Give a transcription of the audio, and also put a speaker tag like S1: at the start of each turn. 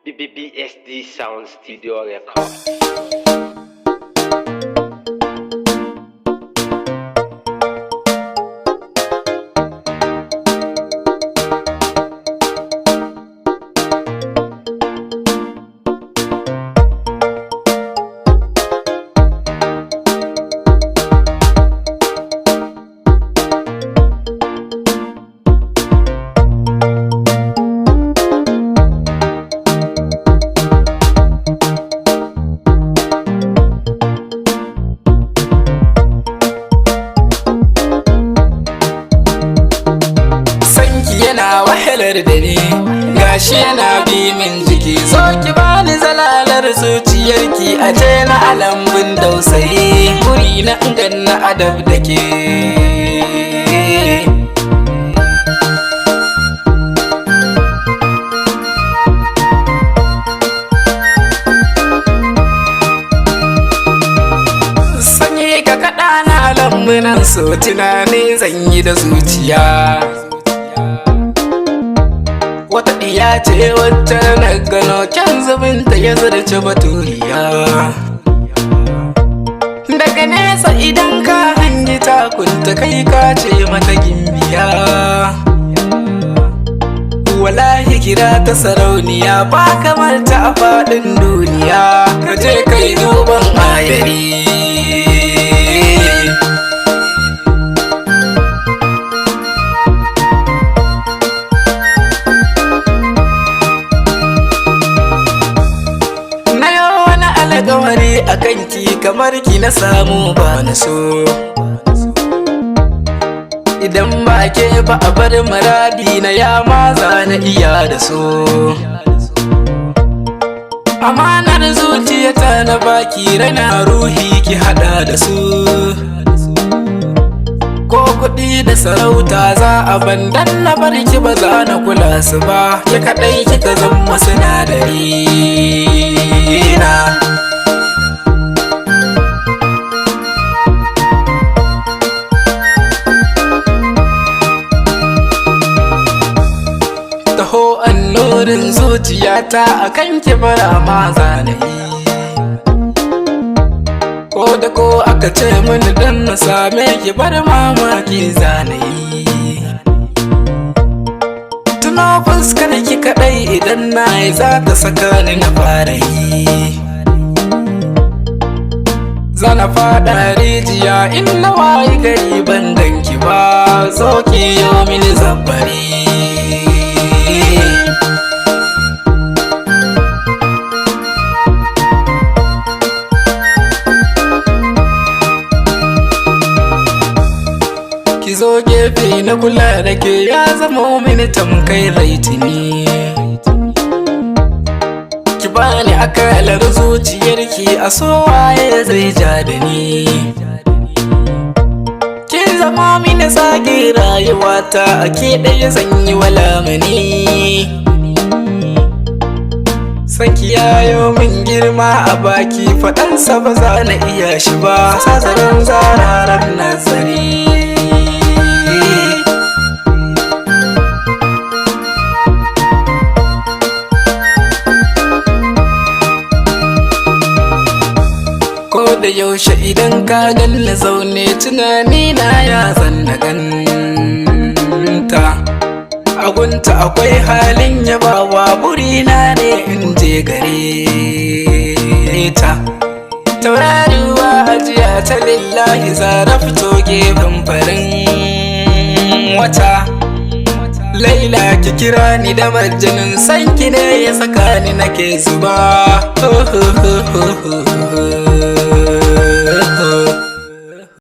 S1: BBSD Sound Studio Record.
S2: Wahalar da ni gashi yana bi min jiki, so ki bani zalalar zuciyarki a je na alambun dausayi, guri na ganna adab da ke. Sanyi ka kaɗa na alambunan so tunani zan yi da zuciya. Wata ɗiya ce wacce na gano kyan zubinta ya zarce baturiya. Daga nesa idan ka hangi takunta kai ka ce mata gimbiya. Wallahi kira ta sarauniya ba kamar ta a faɗin duniya, ka je kai duban ayari. Alƙawari a kanki kamar ki na samu ba na so, idan ba ke ba a bar maradi na ya maza na iya da so. Amanar zuciyata na baki rana ruhi ki hada da su, ko kuɗi da sarauta za a bandan na barki ba za na kula su ba, ya kaɗai kika zama sinadari na. Taho annorin zuciyata a kan kibara ma zanayi, ko da ko aka ce mini dan na same ki bar mamaki zanayi. Tuno fuskar ki kadai idan na yi za ta saka ni na fara yi. Zana fada rijiya in na wayi gari ban ganki ba, zo ki yo mini zabbari. Ki zo gefe na kula da ke ya zama mini tamkai raitini. Ki bani akalar zuciyarki a so waye zai ja da ni. Ki zama mini tsage rayuwata a ke ɗaya zan yi walamani. Sanki yayo min girma a baki faɗansa ba za na iya shi ba, sazarin zararen nazari. Da yaushe idan ka ganni zaune tunani na ya zanna ganta, agunta akwai halin yabawa burina ne in je gare ta. Tauraruwa ajiya ta lillahi zara fito gefen farin wata. Laila ki kira ni da majinin sanki ne ya saka ni nake zuba.